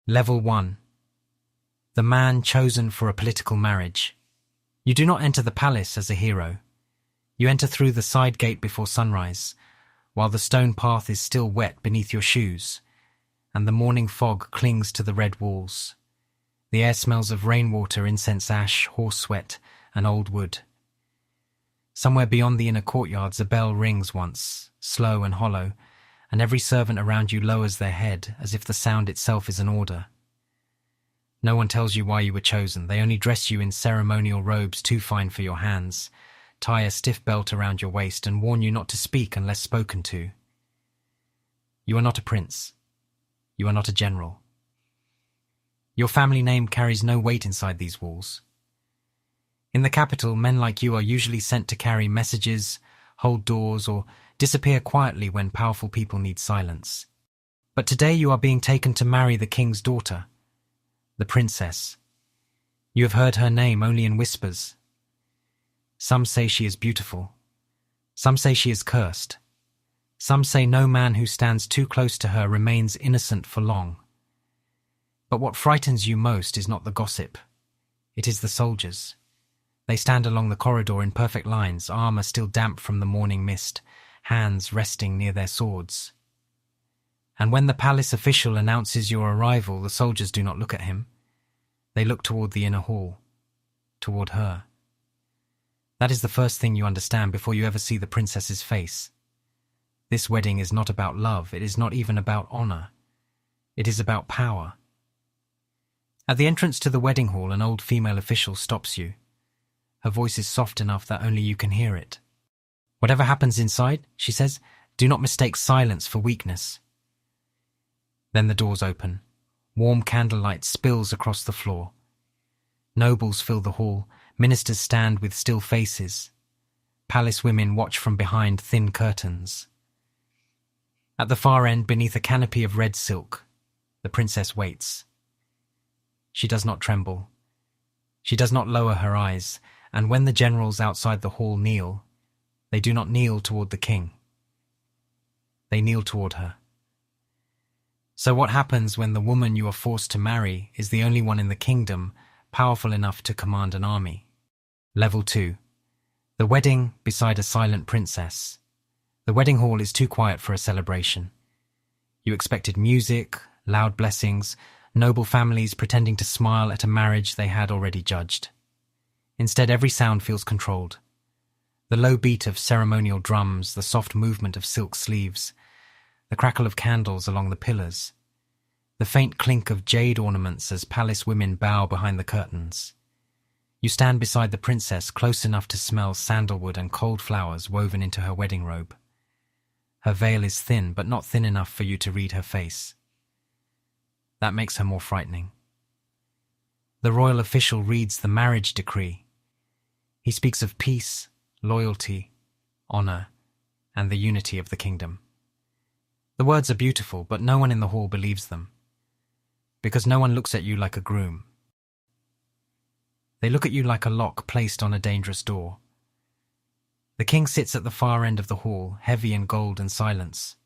Level 1. The man chosen for a political marriage. You do not enter the palace as a hero. You enter through the side gate before sunrise, while the stone path is still wet beneath your shoes, and the morning fog clings to the red walls. The air smells of rainwater, incense ash, horse sweat, and old wood. Somewhere beyond the inner courtyards a bell rings once, slow and hollow, and every servant around you lowers their head as if the sound itself is an order. No one tells you why you were chosen. They only dress you in ceremonial robes too fine for your hands, tie a stiff belt around your waist, and warn you not to speak unless spoken to. You are not a prince. You are not a general. Your family name carries no weight inside these walls. In the capital, men like you are usually sent to carry messages, hold doors, or disappear quietly when powerful people need silence. But today you are being taken to marry the king's daughter, the princess. You have heard her name only in whispers. Some say she is beautiful. Some say she is cursed. Some say no man who stands too close to her remains innocent for long. But what frightens you most is not the gossip. It is the soldiers. They stand along the corridor in perfect lines, armor still damp from the morning mist, hands resting near their swords. And when the palace official announces your arrival, the soldiers do not look at him. They look toward the inner hall, toward her. That is the first thing you understand before you ever see the princess's face. This wedding is not about love. It is not even about honor. It is about power. At the entrance to the wedding hall, an old female official stops you. Her voice is soft enough that only you can hear it. Whatever happens inside, she says, do not mistake silence for weakness. Then the doors open. Warm candlelight spills across the floor. Nobles fill the hall. Ministers stand with still faces. Palace women watch from behind thin curtains. At the far end, beneath a canopy of red silk, the princess waits. She does not tremble. She does not lower her eyes, and when the generals outside the hall kneel, they do not kneel toward the king. They kneel toward her. So what happens when the woman you are forced to marry is the only one in the kingdom powerful enough to command an army? Level 2. The wedding beside a silent princess. The wedding hall is too quiet for a celebration. You expected music, loud blessings, noble families pretending to smile at a marriage they had already judged. Instead, every sound feels controlled. The low beat of ceremonial drums, the soft movement of silk sleeves, the crackle of candles along the pillars, the faint clink of jade ornaments as palace women bow behind the curtains. You stand beside the princess, close enough to smell sandalwood and cold flowers woven into her wedding robe. Her veil is thin, but not thin enough for you to read her face. That makes her more frightening. The royal official reads the marriage decree. He speaks of peace, loyalty, honor, and the unity of the kingdom. The words are beautiful, but no one in the hall believes them, because no one looks at you like a groom. They look at you like a lock placed on a dangerous door. The king sits at the far end of the hall, heavy in gold and silence.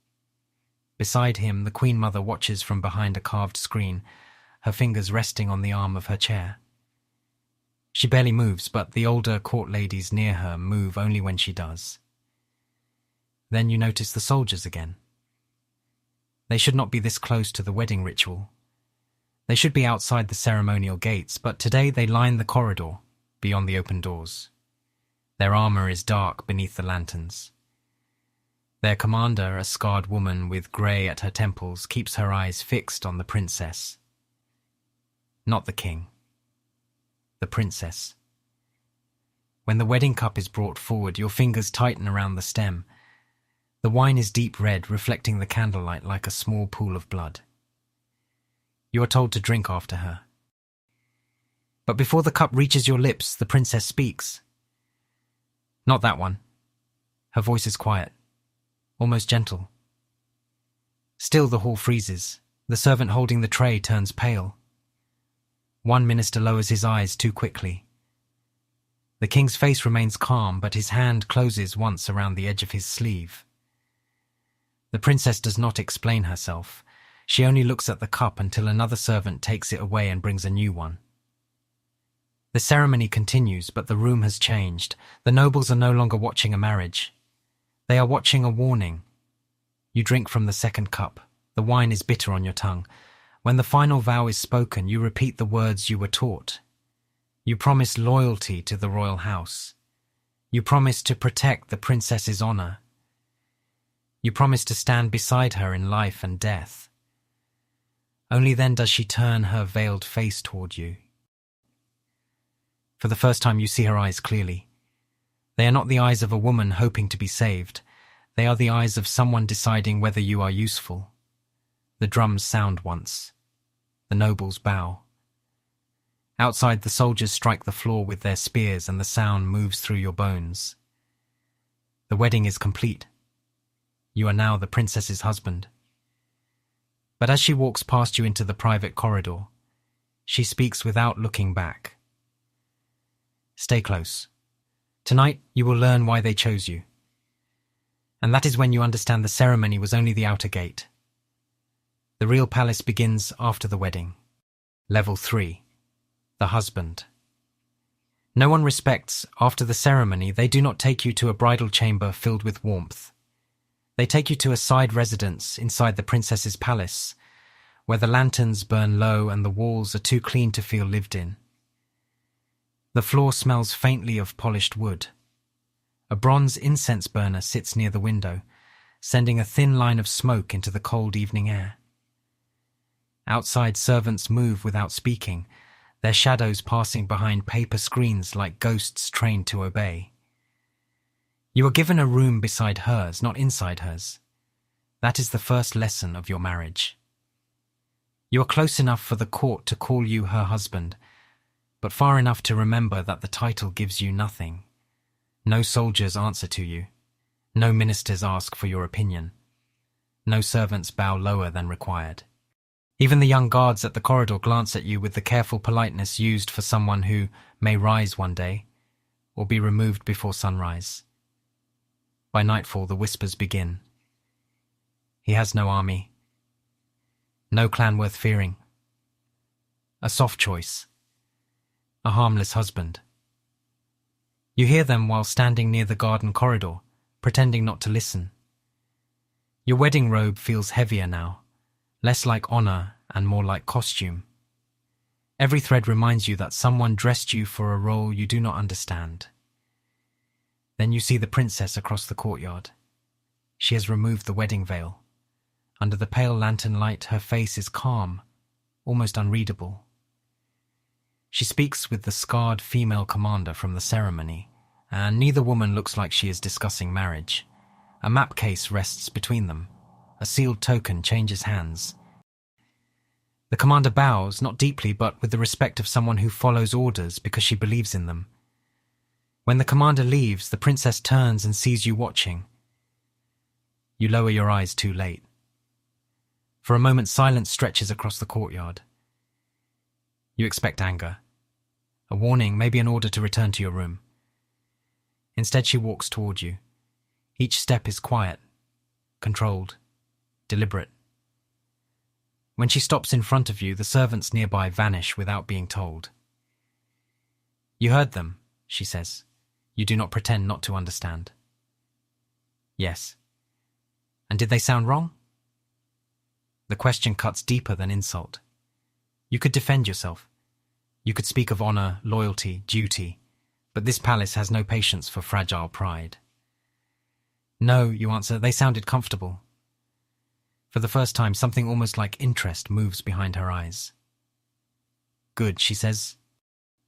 Beside him, the Queen Mother watches from behind a carved screen, her fingers resting on the arm of her chair. She barely moves, but the older court ladies near her move only when she does. Then you notice the soldiers again. They should not be this close to the wedding ritual. They should be outside the ceremonial gates, but today they line the corridor, beyond the open doors. Their armor is dark beneath the lanterns. Their commander, a scarred woman with grey at her temples, keeps her eyes fixed on the princess. Not the king. The princess. When the wedding cup is brought forward, your fingers tighten around the stem. The wine is deep red, reflecting the candlelight like a small pool of blood. You are told to drink after her. But before the cup reaches your lips, the princess speaks. Not that one. Her voice is quiet, almost gentle. Still the hall freezes. The servant holding the tray turns pale. One minister lowers his eyes too quickly. The king's face remains calm, but his hand closes once around the edge of his sleeve. The princess does not explain herself. She only looks at the cup until another servant takes it away and brings a new one. The ceremony continues, but the room has changed. The nobles are no longer watching a marriage. They are watching a warning. You drink from the second cup. The wine is bitter on your tongue. When the final vow is spoken, you repeat the words you were taught. You promise loyalty to the royal house. You promise to protect the princess's honor. You promise to stand beside her in life and death. Only then does she turn her veiled face toward you. For the first time you see her eyes clearly. They are not the eyes of a woman hoping to be saved. They are the eyes of someone deciding whether you are useful. The drums sound once. The nobles bow. Outside, the soldiers strike the floor with their spears and the sound moves through your bones. The wedding is complete. You are now the princess's husband. But as she walks past you into the private corridor, she speaks without looking back. Stay close. Tonight you will learn why they chose you. And that is when you understand the ceremony was only the outer gate. The real palace begins after the wedding. Level 3. The husband. No one respects, after the ceremony, they do not take you to a bridal chamber filled with warmth. They take you to a side residence inside the princess's palace, where the lanterns burn low and the walls are too clean to feel lived in. The floor smells faintly of polished wood. A bronze incense burner sits near the window, sending a thin line of smoke into the cold evening air. Outside, servants move without speaking, their shadows passing behind paper screens like ghosts trained to obey. You are given a room beside hers, not inside hers. That is the first lesson of your marriage. You are close enough for the court to call you her husband, but far enough to remember that the title gives you nothing. No soldiers answer to you. No ministers ask for your opinion. No servants bow lower than required. Even the young guards at the corridor glance at you with the careful politeness used for someone who may rise one day, or be removed before sunrise. By nightfall, the whispers begin. He has no army. No clan worth fearing. A soft choice. A harmless husband. You hear them while standing near the garden corridor, pretending not to listen. Your wedding robe feels heavier now, less like honor and more like costume. Every thread reminds you that someone dressed you for a role you do not understand. Then you see the princess across the courtyard. She has removed the wedding veil. Under the pale lantern light, her face is calm, almost unreadable. She speaks with the scarred female commander from the ceremony, and neither woman looks like she is discussing marriage. A map case rests between them. A sealed token changes hands. The commander bows, not deeply, but with the respect of someone who follows orders because she believes in them. When the commander leaves, the princess turns and sees you watching. You lower your eyes too late. For a moment, silence stretches across the courtyard. You expect anger. A warning, maybe an order to return to your room. Instead, she walks toward you. Each step is quiet, controlled, deliberate. When she stops in front of you, the servants nearby vanish without being told. You heard them, she says. You do not pretend not to understand. Yes. And did they sound wrong? The question cuts deeper than insult. You could defend yourself. You could speak of honor, loyalty, duty, but this palace has no patience for fragile pride. No, you answer, they sounded comfortable. For the first time, something almost like interest moves behind her eyes. Good, she says.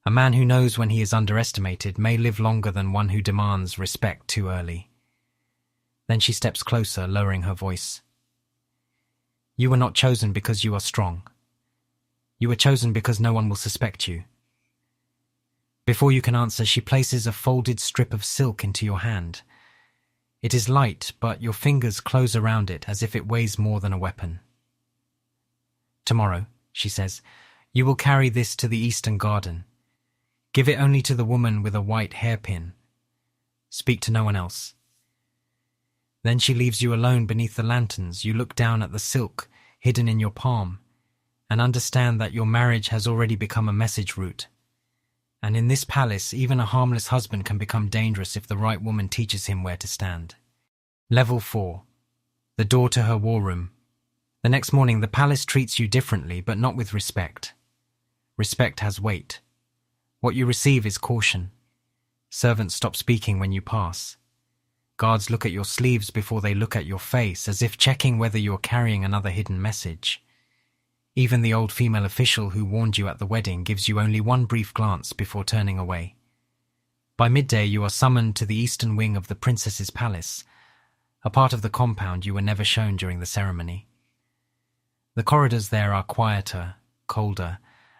A man who knows when he is underestimated may live longer than one who demands respect too early. Then she steps closer, lowering her voice. You were not chosen because you are strong. You were chosen because no one will suspect you. Before you can answer, she places a folded strip of silk into your hand. It is light, but your fingers close around it as if it weighs more than a weapon. Tomorrow, she says, you will carry this to the eastern garden. Give it only to the woman with a white hairpin. Speak to no one else. Then she leaves you alone beneath the lanterns. You look down at the silk, hidden in your palm, and understand that your marriage has already become a message route. And in this palace, even a harmless husband can become dangerous if the right woman teaches him where to stand. Level 4. The door to her war room. The next morning, the palace treats you differently, but not with respect. Respect has weight. What you receive is caution. Servants stop speaking when you pass. Guards look at your sleeves before they look at your face, as if checking whether you are carrying another hidden message. Even the old female official who warned you at the wedding gives you only one brief glance before turning away. By midday, you are summoned to the eastern wing of the princess's palace, a part of the compound you were never shown during the ceremony. The corridors there are quieter, colder,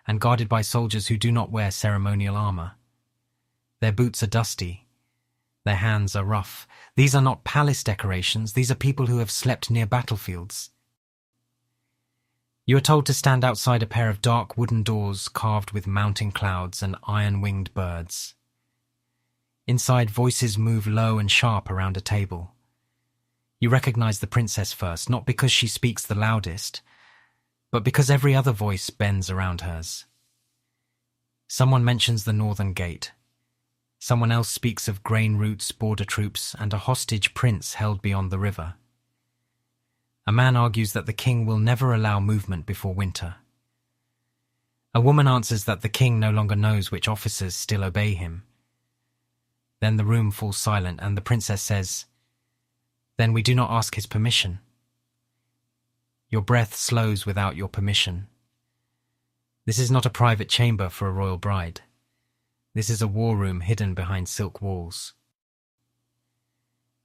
and guarded by soldiers who do not wear ceremonial armor. Their boots are dusty. Their hands are rough. These are not palace decorations. These are people who have slept near battlefields. You are told to stand outside a pair of dark wooden doors carved with mounting clouds and iron-winged birds. Inside, voices move low and sharp around a table. You recognize the princess first, not because she speaks the loudest, but because every other voice bends around hers. Someone mentions the northern gate. Someone else speaks of grain routes, border troops, and a hostage prince held beyond the river. A man argues that the king will never allow movement before winter. A woman answers that the king no longer knows which officers still obey him. Then the room falls silent and the princess says, "Then we do not ask his permission." Your breath slows without your permission. This is not a private chamber for a royal bride. This is a war room hidden behind silk walls.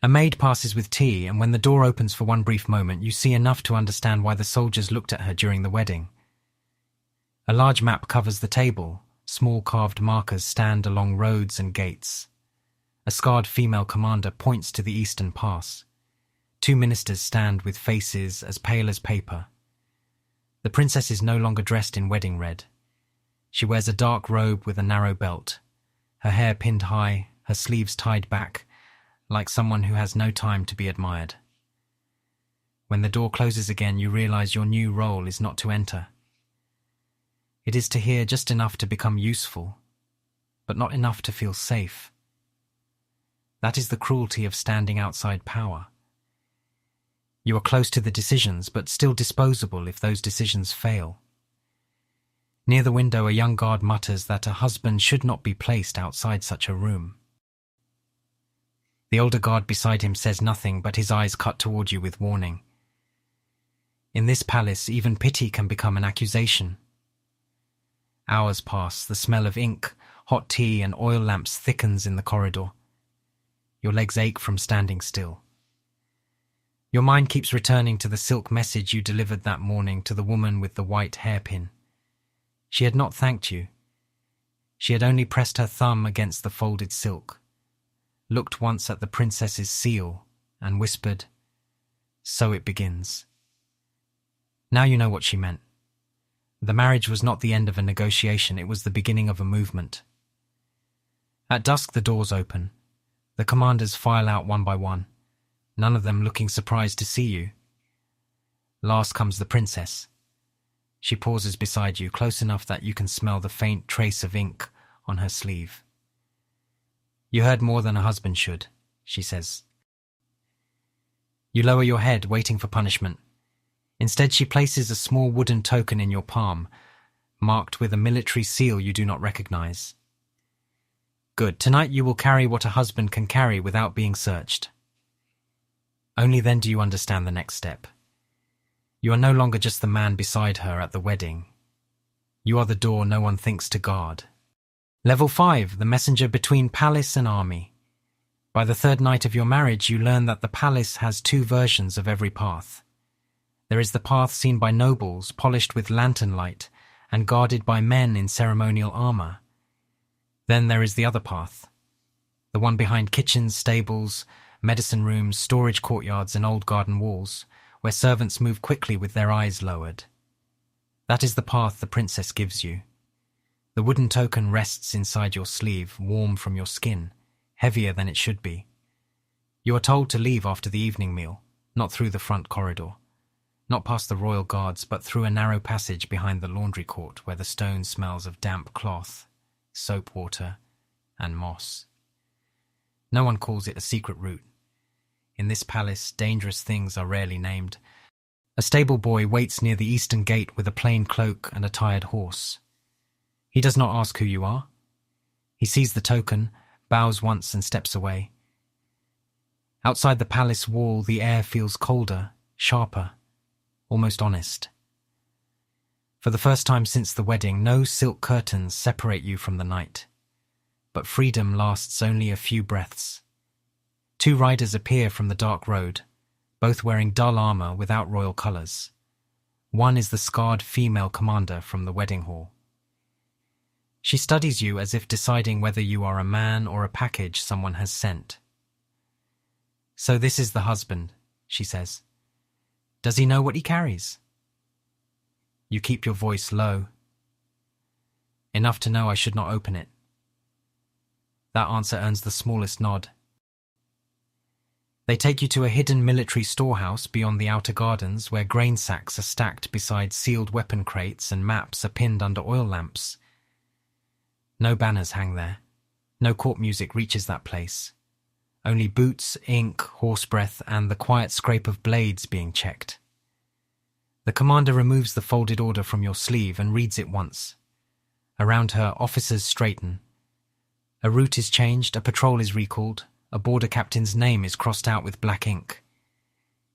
A maid passes with tea, and when the door opens for one brief moment, you see enough to understand why the soldiers looked at her during the wedding. A large map covers the table. Small carved markers stand along roads and gates. A scarred female commander points to the eastern pass. 2 ministers stand with faces as pale as paper. The princess is no longer dressed in wedding red. She wears a dark robe with a narrow belt, her hair pinned high, her sleeves tied back, like someone who has no time to be admired. When the door closes again, you realize your new role is not to enter. It is to hear just enough to become useful, but not enough to feel safe. That is the cruelty of standing outside power. You are close to the decisions, but still disposable if those decisions fail. Near the window, a young guard mutters that a husband should not be placed outside such a room. The older guard beside him says nothing, but his eyes cut toward you with warning. In this palace, even pity can become an accusation. Hours pass, the smell of ink, hot tea, and oil lamps thickens in the corridor. Your legs ache from standing still. Your mind keeps returning to the silk message you delivered that morning to the woman with the white hairpin. She had not thanked you. She had only pressed her thumb against the folded silk, looked once at the princess's seal, and whispered, "So it begins." Now you know what she meant. The marriage was not the end of a negotiation, it was the beginning of a movement. At dusk the doors open. The commanders file out one by one, none of them looking surprised to see you. Last comes the princess. She pauses beside you, close enough that you can smell the faint trace of ink on her sleeve. "You heard more than a husband should," she says. You lower your head, waiting for punishment. Instead, she places a small wooden token in your palm, marked with a military seal you do not recognize. "Good. Tonight you will carry what a husband can carry without being searched." Only then do you understand the next step. You are no longer just the man beside her at the wedding. You are the door no one thinks to guard. Level 5, the messenger between palace and army. By the third night of your marriage, you learn that the palace has 2 versions of every path. There is the path seen by nobles, polished with lantern light, and guarded by men in ceremonial armor. Then there is the other path, the one behind kitchens, stables, medicine rooms, storage courtyards, and old garden walls, where servants move quickly with their eyes lowered. That is the path the princess gives you. The wooden token rests inside your sleeve, warm from your skin, heavier than it should be. You are told to leave after the evening meal, not through the front corridor. Not past the royal guards, but through a narrow passage behind the laundry court where the stone smells of damp cloth, soap water, and moss. No one calls it a secret route. In this palace, dangerous things are rarely named. A stable boy waits near the eastern gate with a plain cloak and a tired horse. He does not ask who you are. He sees the token, bows once and steps away. Outside the palace wall, the air feels colder, sharper, almost honest. For the first time since the wedding, no silk curtains separate you from the night. But freedom lasts only a few breaths. 2 riders appear from the dark road, both wearing dull armor without royal colors. One is the scarred female commander from the wedding hall. She studies you as if deciding whether you are a man or a package someone has sent. "So this is the husband," she says. "Does he know what he carries?" You keep your voice low. "Enough to know I should not open it." That answer earns the smallest nod. They take you to a hidden military storehouse beyond the outer gardens where grain sacks are stacked beside sealed weapon crates and maps are pinned under oil lamps. No banners hang there. No court music reaches that place. Only boots, ink, horse breath, and the quiet scrape of blades being checked. The commander removes the folded order from your sleeve and reads it once. Around her, officers straighten. A route is changed, a patrol is recalled, a border captain's name is crossed out with black ink.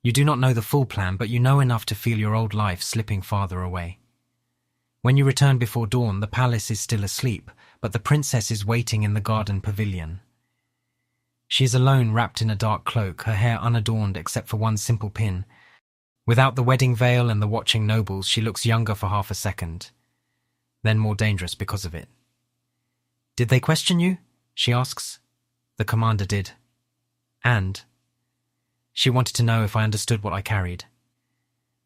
You do not know the full plan, but you know enough to feel your old life slipping farther away. When you return before dawn, the palace is still asleep, but the princess is waiting in the garden pavilion. She is alone, wrapped in a dark cloak, her hair unadorned except for one simple pin. Without the wedding veil and the watching nobles, she looks younger for half a second, then more dangerous because of it. "Did they question you?" she asks. The commander did. And she wanted to know if I understood what I carried.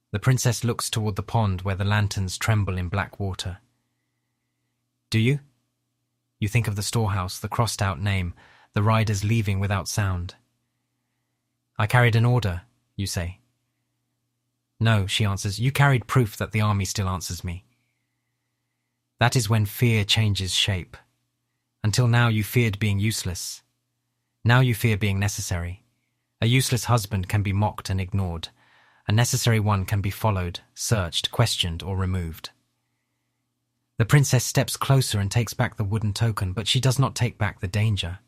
The princess looks toward the pond where the lanterns tremble in black water. "Do you?" You think of the storehouse, the crossed-out name, the riders leaving without sound. "I carried an order," you say. "No," she answers, "you carried proof that the army still answers me." That is when fear changes shape. Until now you feared being useless. Now you fear being necessary. A useless husband can be mocked and ignored. A necessary one can be followed, searched, questioned, or removed. The princess steps closer and takes back the wooden token, but she does not take back the danger.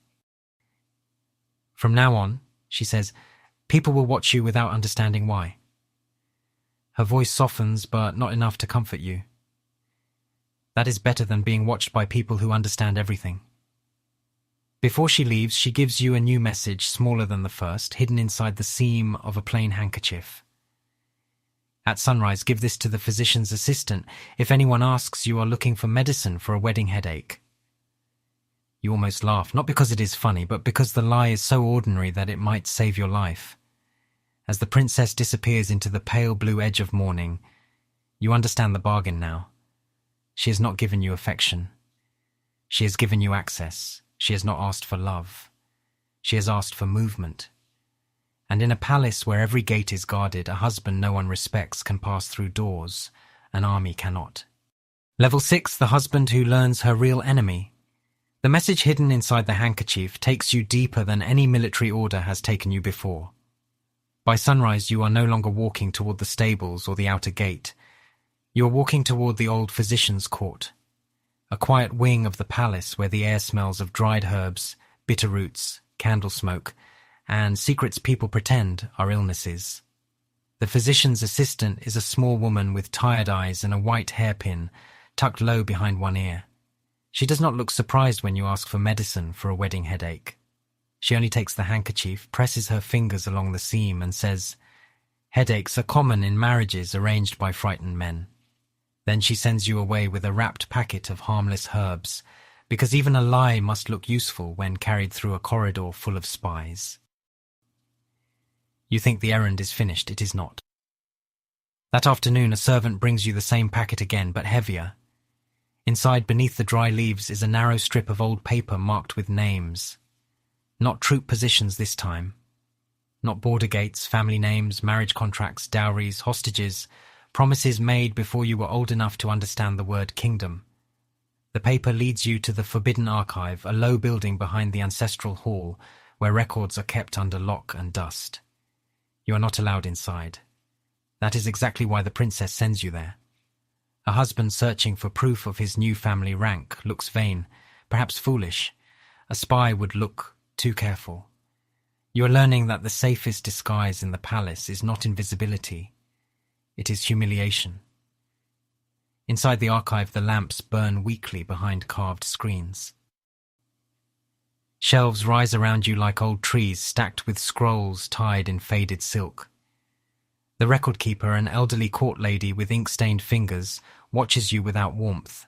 "From now on," she says, "people will watch you without understanding why." Her voice softens, but not enough to comfort you. That is better than being watched by people who understand everything. Before she leaves, she gives you a new message, smaller than the first, hidden inside the seam of a plain handkerchief. "At sunrise, give this to the physician's assistant. If anyone asks, you are looking for medicine for a wedding headache." You almost laugh, not because it is funny, but because the lie is so ordinary that it might save your life. As the princess disappears into the pale blue edge of morning, you understand the bargain now. She has not given you affection. She has given you access. She has not asked for love. She has asked for movement. And in a palace where every gate is guarded, a husband no one respects can pass through doors. An army cannot. Level 6, the husband who learns her real enemy. The message hidden inside the handkerchief takes you deeper than any military order has taken you before. By sunrise, you are no longer walking toward the stables or the outer gate. You are walking toward the old physician's court, a quiet wing of the palace where the air smells of dried herbs, bitter roots, candle smoke, and secrets people pretend are illnesses. The physician's assistant is a small woman with tired eyes and a white hairpin tucked low behind one ear. She does not look surprised when you ask for medicine for a wedding headache. She only takes the handkerchief, presses her fingers along the seam, and says, "Headaches are common in marriages arranged by frightened men." Then she sends you away with a wrapped packet of harmless herbs, because even a lie must look useful when carried through a corridor full of spies. You think the errand is finished. It is not. That afternoon, a servant brings you the same packet again, but heavier. Inside, beneath the dry leaves, is a narrow strip of old paper marked with names. Not troop positions this time. not border gates, family names, marriage contracts, dowries, hostages, promises made before you were old enough to understand the word kingdom. The paper leads you to the Forbidden Archive, a low building behind the ancestral hall where records are kept under lock and dust. You are not allowed inside. That is exactly why the princess sends you there. A husband searching for proof of his new family rank looks vain, perhaps foolish. A spy would look too careful. You are learning that the safest disguise in the palace is not invisibility. It is humiliation. Inside the archive, the lamps burn weakly behind carved screens. Shelves rise around you like old trees stacked with scrolls tied in faded silk. The record keeper, an elderly court lady with ink-stained fingers, watches you without warmth.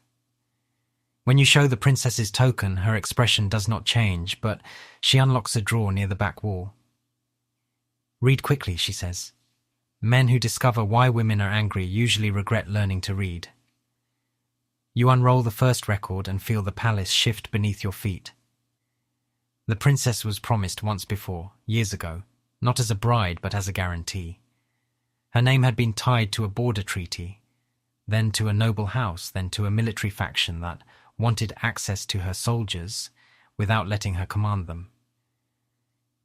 When you show the princess's token, her expression does not change, but she unlocks a drawer near the back wall. "Read quickly," she says. Men who discover why women are angry usually regret learning to read. You unroll the first record and feel the palace shift beneath your feet. The princess was promised once before, years ago, not as a bride but as a guarantee. Her name had been tied to a border treaty, then to a noble house, then to a military faction that wanted access to her soldiers without letting her command them.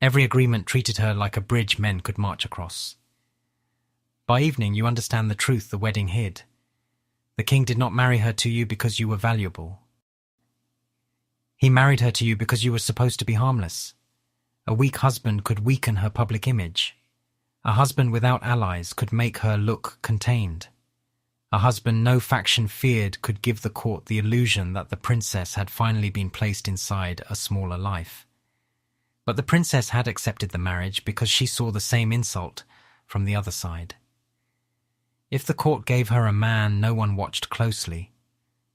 Every agreement treated her like a bridge men could march across. By evening, you understand the truth the wedding hid. The king did not marry her to you because you were valuable. He married her to you because you were supposed to be harmless. A weak husband could weaken her public image. A husband without allies could make her look contained. A husband no faction feared could give the court the illusion that the princess had finally been placed inside a smaller life. But the princess had accepted the marriage because she saw the same insult from the other side. If the court gave her a man no one watched closely,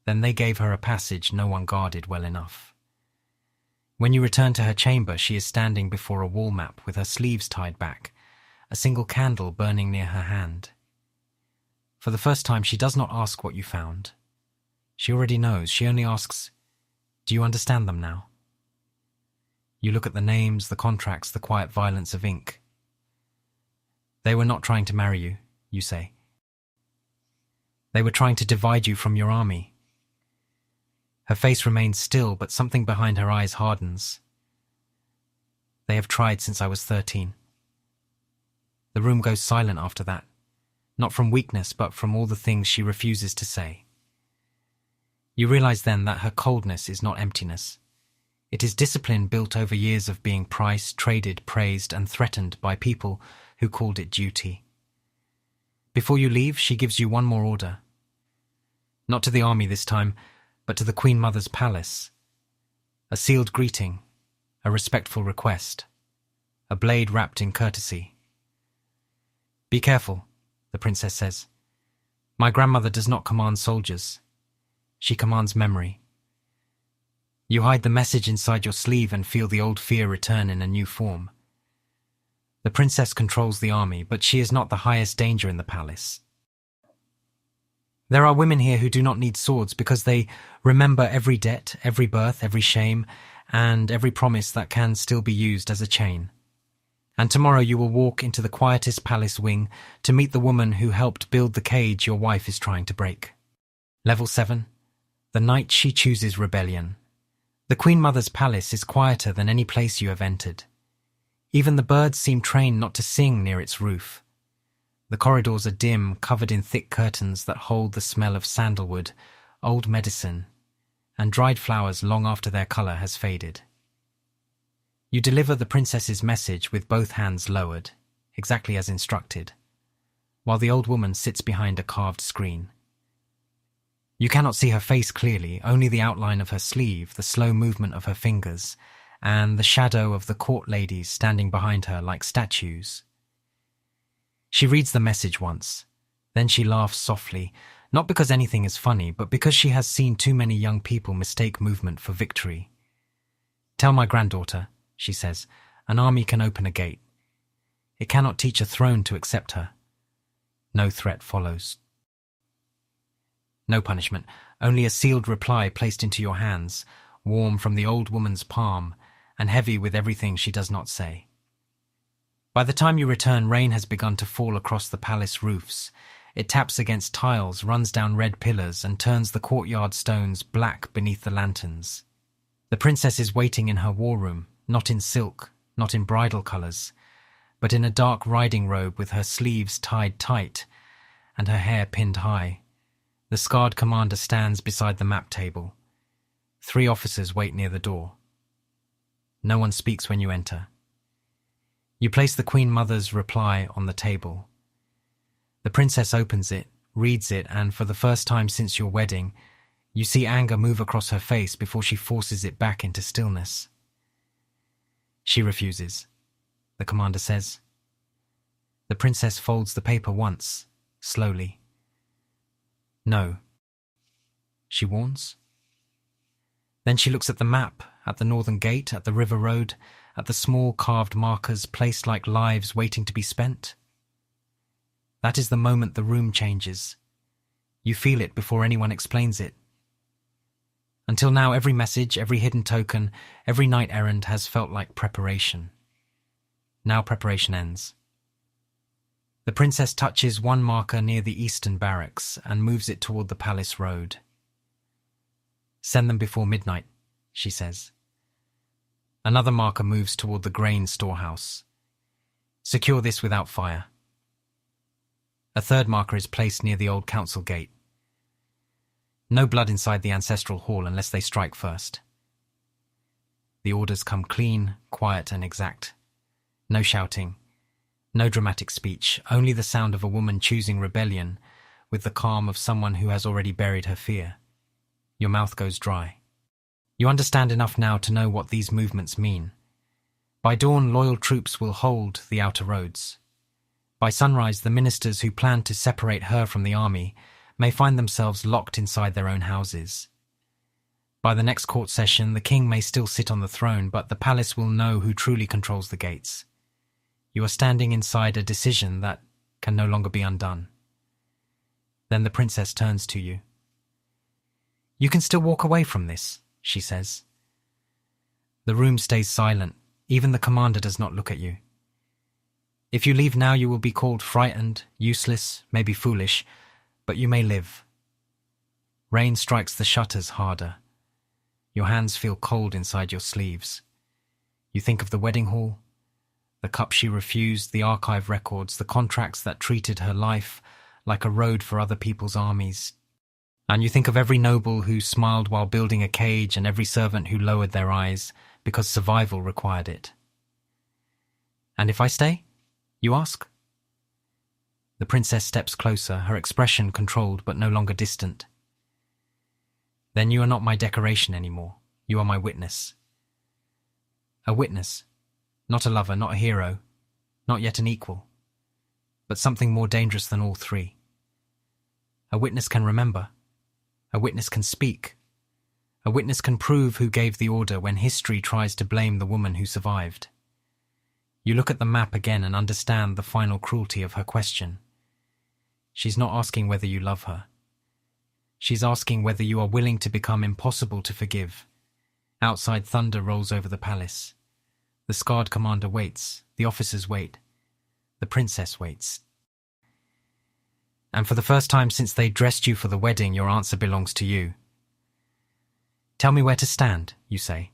then they gave her a passage no one guarded well enough. When you return to her chamber, she is standing before a wall map with her sleeves tied back, a single candle burning near her hand. For the first time, she does not ask what you found. She already knows. She only asks, "Do you understand them now?" You look at the names, the contracts, the quiet violence of ink. "They were not trying to marry you," you say. "They were trying to divide you from your army." Her face remains still, but something behind her eyes hardens. "They have tried since I was 13. The room goes silent after that, not from weakness, but from all the things she refuses to say. You realize then that her coldness is not emptiness. It is discipline built over years of being priced, traded, praised, and threatened by people who called it duty. Before you leave, she gives you one more order. Not to the army this time, but to the Queen Mother's palace. A sealed greeting, a respectful request, a blade wrapped in courtesy. "Be careful," the princess says. "My grandmother does not command soldiers. She commands memory." You hide the message inside your sleeve and feel the old fear return in a new form. The princess controls the army, but she is not the highest danger in the palace. There are women here who do not need swords because they remember every debt, every birth, every shame, and every promise that can still be used as a chain. And tomorrow you will walk into the quietest palace wing to meet the woman who helped build the cage your wife is trying to break. Level 7. The night she chooses rebellion. The Queen Mother's palace is quieter than any place you have entered. Even the birds seem trained not to sing near its roof. The corridors are dim, covered in thick curtains that hold the smell of sandalwood, old medicine, and dried flowers long after their colour has faded. You deliver the princess's message with both hands lowered, exactly as instructed, while the old woman sits behind a carved screen. You cannot see her face clearly, only the outline of her sleeve, the slow movement of her fingers, and the shadow of the court ladies standing behind her like statues. She reads the message once, then she laughs softly, not because anything is funny, but because she has seen too many young people mistake movement for victory. "Tell my granddaughter," she says, "an army can open a gate. It cannot teach a throne to accept her." No threat follows. No punishment, only a sealed reply placed into your hands, warm from the old woman's palm and heavy with everything she does not say. By the time you return, rain has begun to fall across the palace roofs. It taps against tiles, runs down red pillars, and turns the courtyard stones black beneath the lanterns. The princess is waiting in her war room, not in silk, not in bridal colours, but in a dark riding robe with her sleeves tied tight and her hair pinned high. The scarred commander stands beside the map table. 3 officers wait near the door. No one speaks when you enter. You place the Queen Mother's reply on the table. The princess opens it, reads it, and for the first time since your wedding, you see anger move across her face before she forces it back into stillness. She refuses, the commander says. The princess folds the paper once, slowly. No, she warns. Then she looks at the map, at the northern gate, at the river road, at the small carved markers placed like lives waiting to be spent. That is the moment the room changes. You feel it before anyone explains it. Until now, every message, every hidden token, every night errand has felt like preparation. Now preparation ends. The princess touches one marker near the eastern barracks and moves it toward the palace road. Send them before midnight, she says. Another marker moves toward the grain storehouse. Secure this without fire. A third marker is placed near the old council gate. No blood inside the ancestral hall unless they strike first. The orders come clean, quiet, and exact. No shouting, no dramatic speech, only the sound of a woman choosing rebellion with the calm of someone who has already buried her fear. Your mouth goes dry. You understand enough now to know what these movements mean. By dawn, loyal troops will hold the outer roads. By sunrise, the ministers who plan to separate her from the army may find themselves locked inside their own houses. By the next court session, the king may still sit on the throne, but the palace will know who truly controls the gates. You are standing inside a decision that can no longer be undone. Then the princess turns to you. You can still walk away from this, she says. The room stays silent. Even the commander does not look at you. If you leave now, you will be called frightened, useless, maybe foolish, but you may live. Rain strikes the shutters harder. Your hands feel cold inside your sleeves. You think of the wedding hall, the cup she refused, the archive records, the contracts that treated her life like a road for other people's armies. And you think of every noble who smiled while building a cage and every servant who lowered their eyes because survival required it. And if I stay? You ask? The princess steps closer, her expression controlled but no longer distant. Then you are not my decoration anymore. You are my witness. A witness, not a lover, not a hero, not yet an equal, but something more dangerous than all 3. A witness can remember. A witness can speak. A witness can prove who gave the order when history tries to blame the woman who survived. You look at the map again and understand the final cruelty of her question. She's not asking whether you love her. She's asking whether you are willing to become impossible to forgive. Outside, thunder rolls over the palace. The scarred commander waits. The officers wait. The princess waits. And for the first time since they dressed you for the wedding, your answer belongs to you. Tell me where to stand, you say.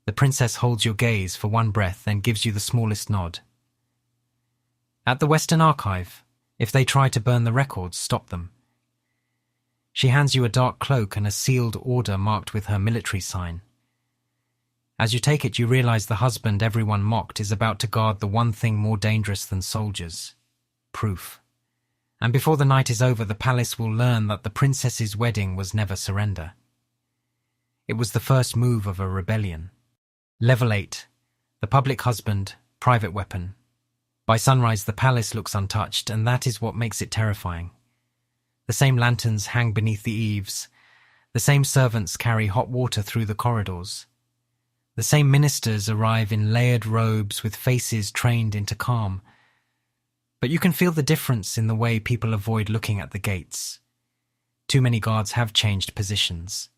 The princess holds your gaze for one breath, then gives you the smallest nod. At the Western Archive. If they try to burn the records, stop them. She hands you a dark cloak and a sealed order marked with her military sign. As you take it, you realize the husband everyone mocked is about to guard the one thing more dangerous than soldiers: proof. And before the night is over, the palace will learn that the princess's wedding was never surrender. It was the first move of a rebellion. Level 8. The public husband, private weapon. By sunrise, the palace looks untouched, and that is what makes it terrifying. The same lanterns hang beneath the eaves. The same servants carry hot water through the corridors. The same ministers arrive in layered robes with faces trained into calm. But you can feel the difference in the way people avoid looking at the gates. Too many guards have changed positions.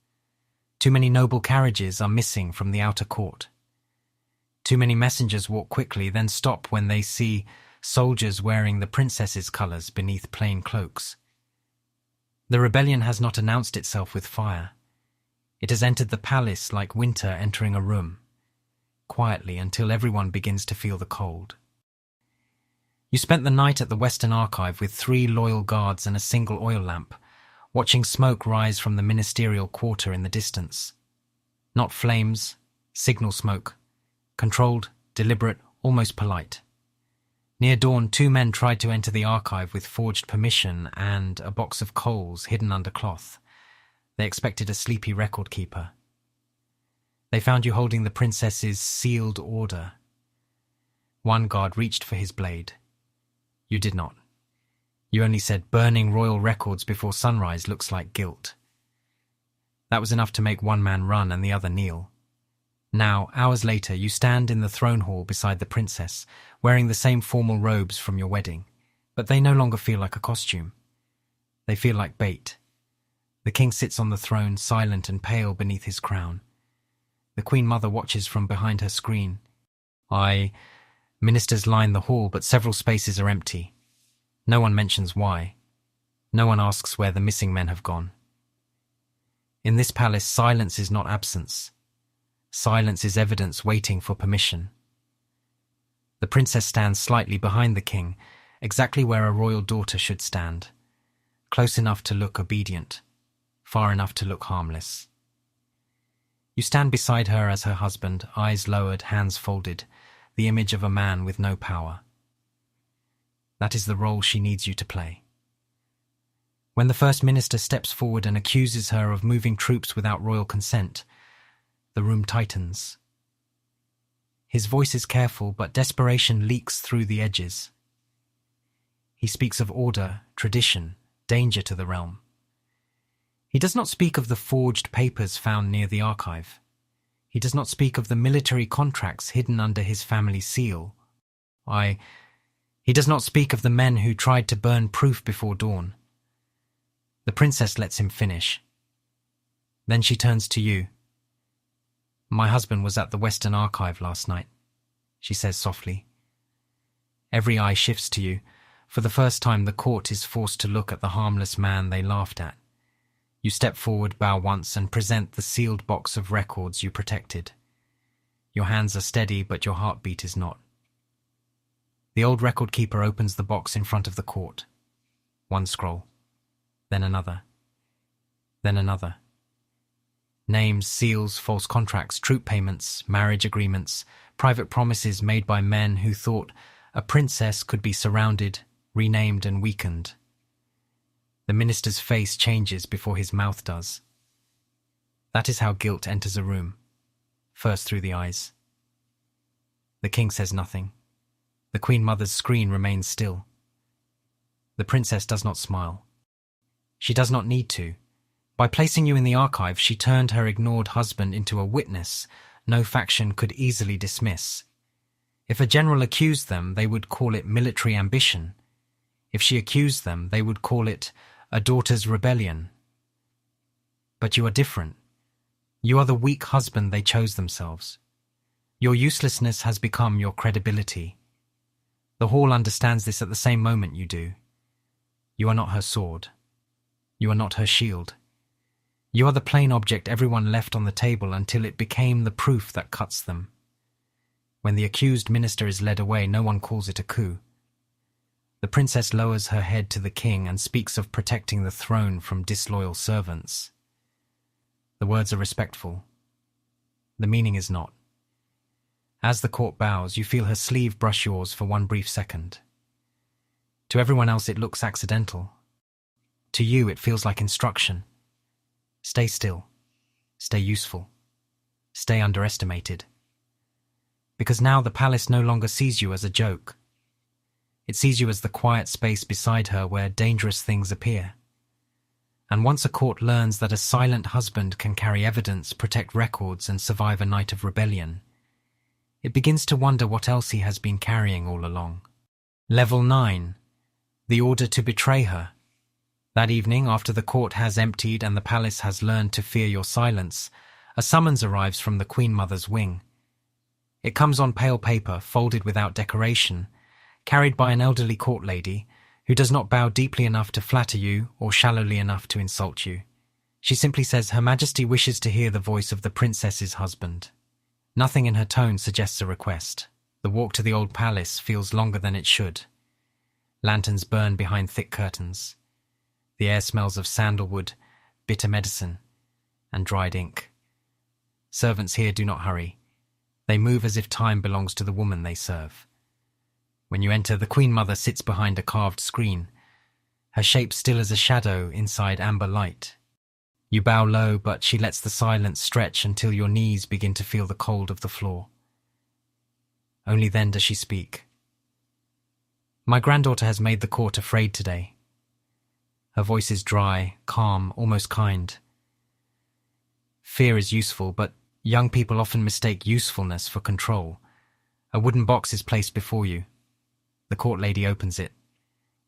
Too many noble carriages are missing from the outer court. Too many messengers walk quickly, then stop when they see soldiers wearing the princess's colours beneath plain cloaks. The rebellion has not announced itself with fire. It has entered the palace like winter entering a room, quietly until everyone begins to feel the cold. You spent the night at the Western Archive with 3 loyal guards and a single oil lamp, watching smoke rise from the ministerial quarter in the distance. Not flames, signal smoke. Controlled, deliberate, almost polite. Near dawn, 2 men tried to enter the archive with forged permission and a box of coals hidden under cloth. They expected a sleepy record keeper. They found you holding the princess's sealed order. One guard reached for his blade. You did not. You only said burning royal records before sunrise looks like guilt. That was enough to make one man run and the other kneel. Now, hours later, you stand in the throne hall beside the princess, wearing the same formal robes from your wedding, but they no longer feel like a costume. They feel like bait. The king sits on the throne, silent and pale beneath his crown. The Queen Mother watches from behind her screen. Ministers line the hall, but several spaces are empty. No one mentions why. No one asks where the missing men have gone. In this palace, silence is not absence. Silence is evidence waiting for permission. The princess stands slightly behind the king, exactly where a royal daughter should stand. Close enough to look obedient, far enough to look harmless. You stand beside her as her husband, eyes lowered, hands folded, the image of a man with no power. That is the role she needs you to play. When the First Minister steps forward and accuses her of moving troops without royal consent, the room tightens. His voice is careful, but desperation leaks through the edges. He speaks of order, tradition, danger to the realm. He does not speak of the forged papers found near the archive. He does not speak of the military contracts hidden under his family seal. He does not speak of the men who tried to burn proof before dawn. The princess lets him finish. Then she turns to you. "My husband was at the Western Archive last night," she says softly. Every eye shifts to you. For the first time, the court is forced to look at the harmless man they laughed at. You step forward, bow once, and present the sealed box of records you protected. Your hands are steady, but your heartbeat is not. The old record keeper opens the box in front of the court. One scroll, then another, then another. Names, seals, false contracts, troop payments, marriage agreements, private promises made by men who thought a princess could be surrounded, renamed and weakened. The minister's face changes before his mouth does. That is how guilt enters a room, first through the eyes. The king says nothing. The Queen Mother's screen remains still. The princess does not smile. She does not need to. By placing you in the archive, she turned her ignored husband into a witness no faction could easily dismiss. If a general accused them, they would call it military ambition. If she accused them, they would call it a daughter's rebellion. But you are different. You are the weak husband they chose themselves. Your uselessness has become your credibility. The hall understands this at the same moment you do. You are not her sword. You are not her shield. You are the plain object everyone left on the table until it became the proof that cuts them. When the accused minister is led away, no one calls it a coup. The princess lowers her head to the king and speaks of protecting the throne from disloyal servants. The words are respectful. The meaning is not. As the court bows, you feel her sleeve brush yours for one brief second. To everyone else it looks accidental. To you it feels like instruction. Stay still. Stay useful. Stay underestimated. Because now the palace no longer sees you as a joke. It sees you as the quiet space beside her where dangerous things appear. And once a court learns that a silent husband can carry evidence, protect records, and survive a night of rebellion, it begins to wonder what else he has been carrying all along. Level 9. The order to betray her. That evening, after the court has emptied and the palace has learned to fear your silence, a summons arrives from the Queen Mother's wing. It comes on pale paper, folded without decoration, carried by an elderly court lady who does not bow deeply enough to flatter you or shallowly enough to insult you. She simply says Her Majesty wishes to hear the voice of the princess's husband. Nothing in her tone suggests a request. The walk to the old palace feels longer than it should. Lanterns burn behind thick curtains. The air smells of sandalwood, bitter medicine, and dried ink. Servants here do not hurry. They move as if time belongs to the woman they serve. When you enter, the Queen Mother sits behind a carved screen, her shape still as a shadow inside amber light. You bow low, but she lets the silence stretch until your knees begin to feel the cold of the floor. Only then does she speak. My granddaughter has made the court afraid today. Her voice is dry, calm, almost kind. Fear is useful, but young people often mistake usefulness for control. A wooden box is placed before you. The court lady opens it.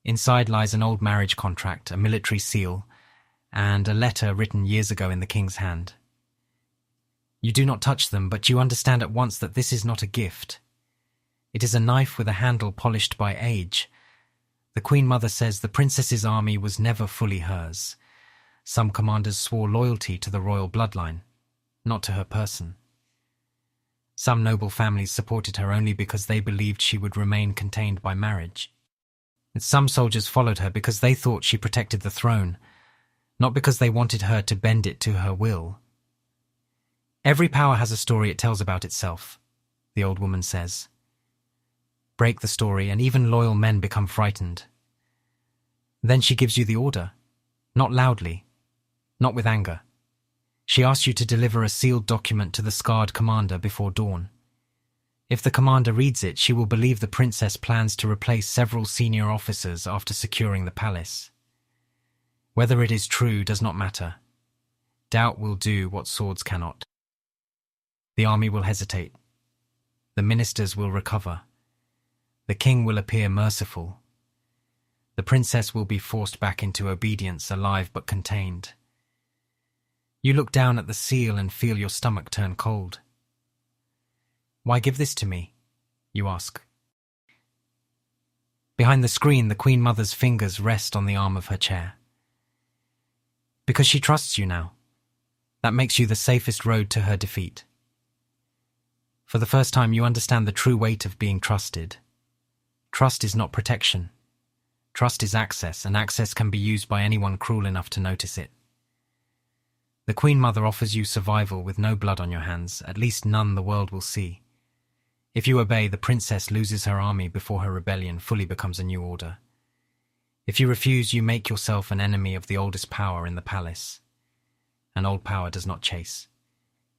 Inside lies an old marriage contract, a military seal, and a letter written years ago in the king's hand. You do not touch them, but you understand at once that this is not a gift. It is a knife with a handle polished by age. The Queen Mother says the princess's army was never fully hers. Some commanders swore loyalty to the royal bloodline, not to her person. Some noble families supported her only because they believed she would remain contained by marriage. And some soldiers followed her because they thought she protected the throne, not because they wanted her to bend it to her will. Every power has a story it tells about itself, the old woman says. Break the story, and even loyal men become frightened. Then she gives you the order, not loudly, not with anger. She asks you to deliver a sealed document to the scarred commander before dawn. If the commander reads it, she will believe the princess plans to replace several senior officers after securing the palace. Whether it is true does not matter. Doubt will do what swords cannot. The army will hesitate. The ministers will recover. The king will appear merciful. The princess will be forced back into obedience, alive but contained. You look down at the seal and feel your stomach turn cold. Why give this to me? You ask. Behind the screen, the Queen Mother's fingers rest on the arm of her chair. Because she trusts you now. That makes you the safest road to her defeat. For the first time, you understand the true weight of being trusted. Trust is not protection. Trust is access, and access can be used by anyone cruel enough to notice it. The Queen Mother offers you survival with no blood on your hands, at least none the world will see. If you obey, the princess loses her army before her rebellion fully becomes a new order. If you refuse, you make yourself an enemy of the oldest power in the palace. An old power does not chase.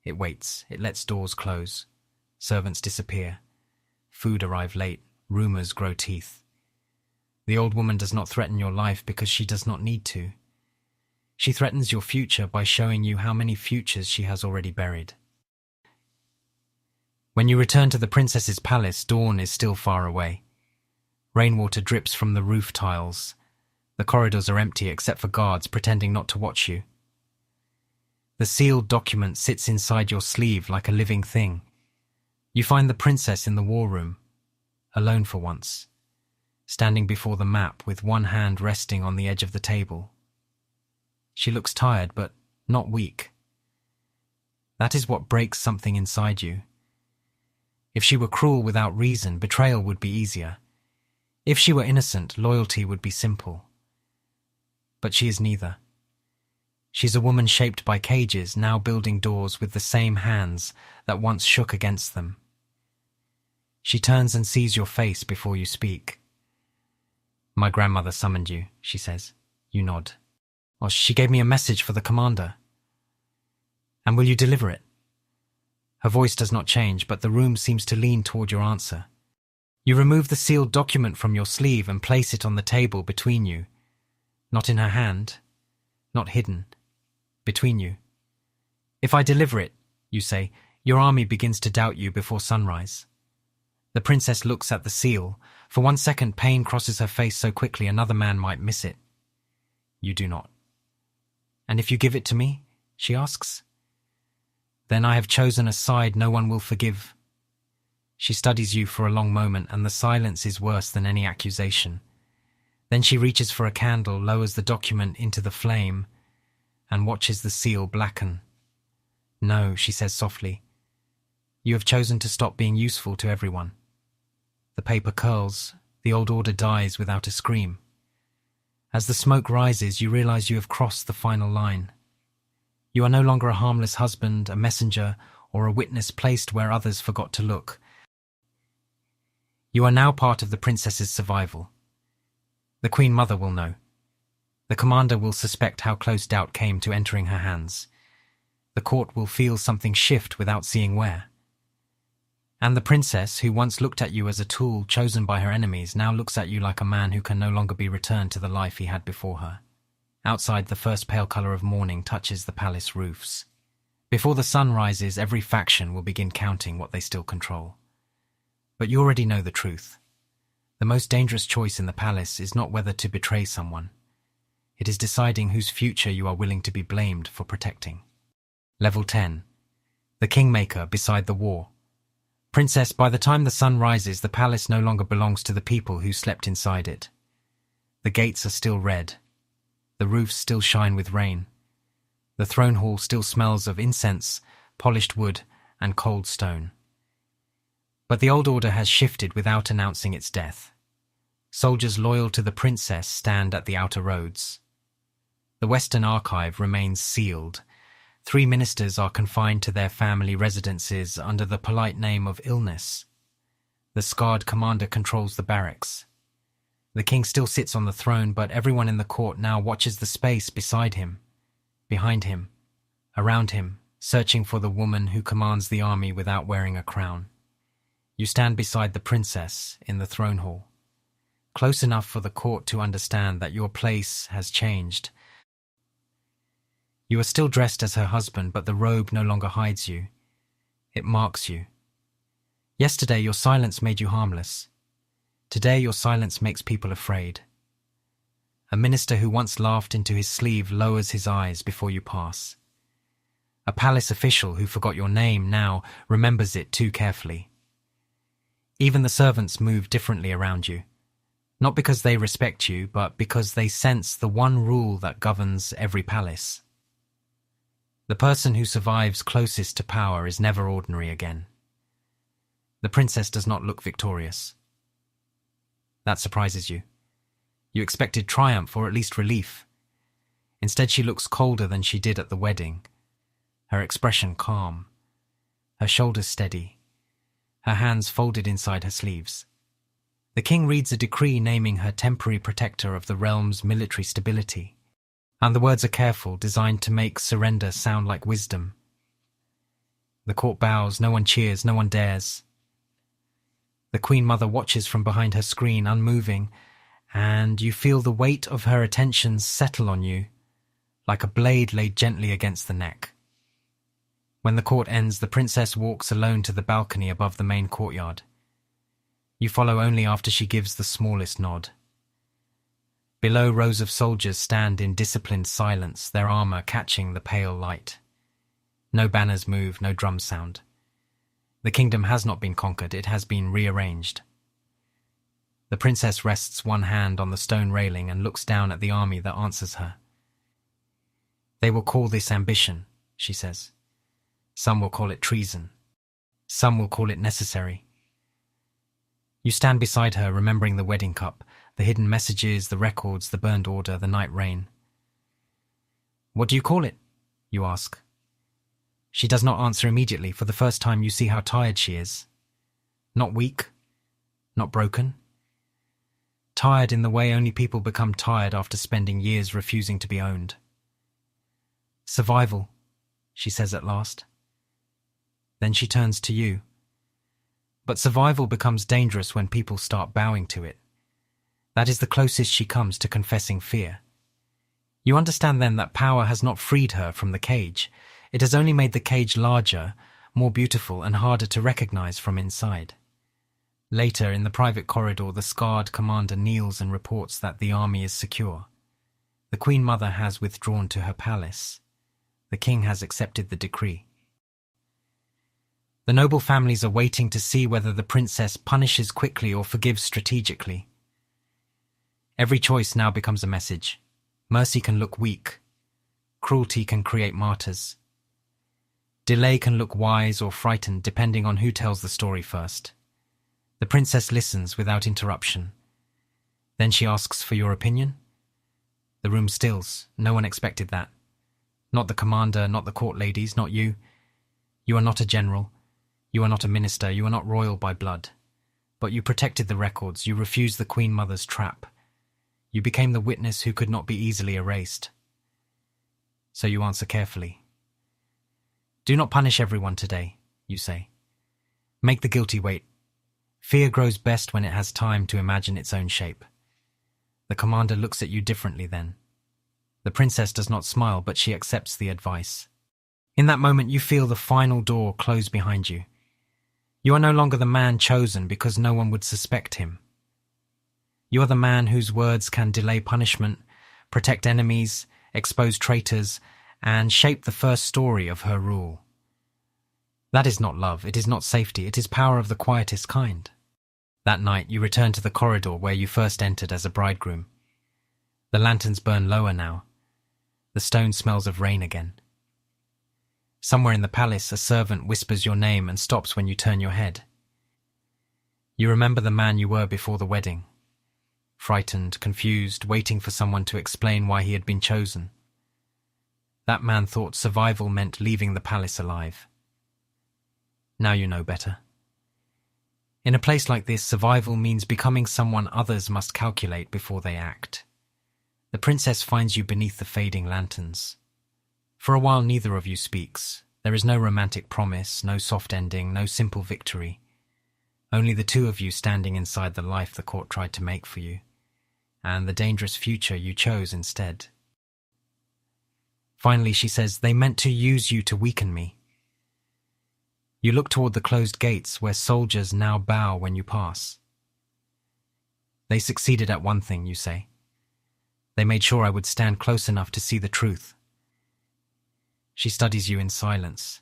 It waits, it lets doors close. Servants disappear. Food arrive late, rumors grow teeth. The old woman does not threaten your life because she does not need to. She threatens your future by showing you how many futures she has already buried. When you return to the princess's palace, dawn is still far away. Rainwater drips from the roof tiles. The corridors are empty except for guards pretending not to watch you. The sealed document sits inside your sleeve like a living thing. You find the princess in the war room, alone for once, standing before the map with one hand resting on the edge of the table. She looks tired, but not weak. That is what breaks something inside you. If she were cruel without reason, betrayal would be easier. If she were innocent, loyalty would be simple. But she is neither. She's a woman shaped by cages, now building doors with the same hands that once shook against them. She turns and sees your face before you speak. My grandmother summoned you, she says. You nod. Well, she gave me a message for the commander. And will you deliver it? Her voice does not change, but the room seems to lean toward your answer. You remove the sealed document from your sleeve and place it on the table between you. Not in her hand, not hidden, between you. If I deliver it, you say, your army begins to doubt you before sunrise. The princess looks at the seal. For 1 second, pain crosses her face so quickly another man might miss it. You do not. And if you give it to me? She asks. Then I have chosen a side no one will forgive. She studies you for a long moment, and the silence is worse than any accusation. Then she reaches for a candle, lowers the document into the flame, and watches the seal blacken. "No," she says softly. "You have chosen to stop being useful to everyone." The paper curls. The old order dies without a scream. As the smoke rises, you realize you have crossed the final line. You are no longer a harmless husband, a messenger, or a witness placed where others forgot to look. You are now part of the princess's survival. The Queen Mother will know. The commander will suspect how close doubt came to entering her hands. The court will feel something shift without seeing where. And the princess, who once looked at you as a tool chosen by her enemies, now looks at you like a man who can no longer be returned to the life he had before her. Outside, the first pale colour of morning touches the palace roofs. Before the sun rises, every faction will begin counting what they still control. But you already know the truth. The most dangerous choice in the palace is not whether to betray someone. It is deciding whose future you are willing to be blamed for protecting. Level 10. The Kingmaker beside the war. Princess, by the time the sun rises, the palace no longer belongs to the people who slept inside it. The gates are still red. The roofs still shine with rain. The throne hall still smells of incense, polished wood, and cold stone. But the old order has shifted without announcing its death. Soldiers loyal to the princess stand at the outer roads. The Western Archive remains sealed. 3 ministers are confined to their family residences under the polite name of illness. The scarred commander controls the barracks. The king still sits on the throne, but everyone in the court now watches the space beside him, behind him, around him, searching for the woman who commands the army without wearing a crown. You stand beside the princess in the throne hall, close enough for the court to understand that your place has changed. You are still dressed as her husband, but the robe no longer hides you. It marks you. Yesterday, your silence made you harmless. Today, your silence makes people afraid. A minister who once laughed into his sleeve lowers his eyes before you pass. A palace official who forgot your name now remembers it too carefully. Even the servants move differently around you, not because they respect you, but because they sense the one rule that governs every palace. The person who survives closest to power is never ordinary again. The princess does not look victorious. That surprises you. You expected triumph or at least relief. Instead, she looks colder than she did at the wedding. Her expression calm, her shoulders steady, her hands folded inside her sleeves. The king reads a decree naming her temporary protector of the realm's military stability. And the words are careful, designed to make surrender sound like wisdom. The court bows, no one cheers, no one dares. The Queen Mother watches from behind her screen, unmoving, and you feel the weight of her attention settle on you, like a blade laid gently against the neck. When the court ends, the princess walks alone to the balcony above the main courtyard. You follow only after she gives the smallest nod. Below, rows of soldiers stand in disciplined silence, their armor catching the pale light. No banners move, no drums sound. The kingdom has not been conquered, it has been rearranged. The princess rests one hand on the stone railing and looks down at the army that answers her. They will call this ambition, she says. Some will call it treason. Some will call it necessary. You stand beside her, remembering the wedding cup, the hidden messages, the records, the burned order, the night rain. What do you call it? You ask. She does not answer immediately. For the first time, you see how tired she is. Not weak, not broken. Tired in the way only people become tired after spending years refusing to be owned. Survival, she says at last. Then she turns to you. But survival becomes dangerous when people start bowing to it. That is the closest she comes to confessing fear. You understand then that power has not freed her from the cage. It has only made the cage larger, more beautiful, and harder to recognize from inside. Later, in the private corridor, the scarred commander kneels and reports that the army is secure. The Queen Mother has withdrawn to her palace. The king has accepted the decree. The noble families are waiting to see whether the princess punishes quickly or forgives strategically. Every choice now becomes a message. Mercy can look weak. Cruelty can create martyrs. Delay can look wise or frightened depending on who tells the story first. The princess listens without interruption. Then she asks for your opinion. The room stills. No one expected that. Not the commander, not the court ladies, not you. You are not a general. You are not a minister. You are not royal by blood. But you protected the records. You refused the Queen Mother's trap. You became the witness who could not be easily erased. So you answer carefully. Do not punish everyone today, you say. Make the guilty wait. Fear grows best when it has time to imagine its own shape. The commander looks at you differently then. The princess does not smile, but she accepts the advice. In that moment, you feel the final door close behind you. You are no longer the man chosen because no one would suspect him. You are the man whose words can delay punishment, protect enemies, expose traitors, and shape the first story of her rule. That is not love, it is not safety, it is power of the quietest kind. That night, you return to the corridor where you first entered as a bridegroom. The lanterns burn lower now. The stone smells of rain again. Somewhere in the palace, a servant whispers your name and stops when you turn your head. You remember the man you were before the wedding. Frightened, confused, waiting for someone to explain why he had been chosen. That man thought survival meant leaving the palace alive. Now you know better. In a place like this, survival means becoming someone others must calculate before they act. The princess finds you beneath the fading lanterns. For a while neither of you speaks. There is no romantic promise, no soft ending, no simple victory. Only the two of you standing inside the life the court tried to make for you, and the dangerous future you chose instead. Finally, she says, they meant to use you to weaken me. You look toward the closed gates where soldiers now bow when you pass. They succeeded at one thing, you say. They made sure I would stand close enough to see the truth. She studies you in silence.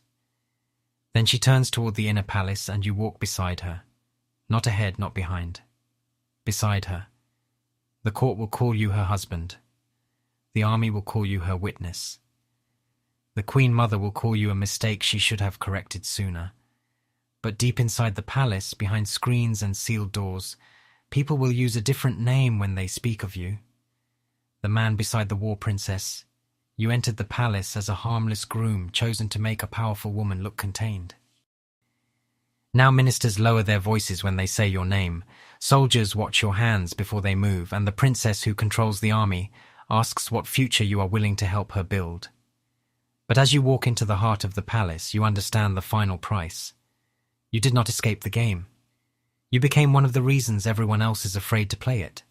Then she turns toward the inner palace and you walk beside her. Not ahead, not behind. Beside her. The court will call you her husband. The army will call you her witness. The Queen Mother will call you a mistake she should have corrected sooner. But deep inside the palace, behind screens and sealed doors, people will use a different name when they speak of you. The man beside the war princess. You entered the palace as a harmless groom chosen to make a powerful woman look contained. Now ministers lower their voices when they say your name. Soldiers watch your hands before they move, and the princess who controls the army asks what future you are willing to help her build. But as you walk into the heart of the palace, you understand the final price. You did not escape the game. You became one of the reasons everyone else is afraid to play it.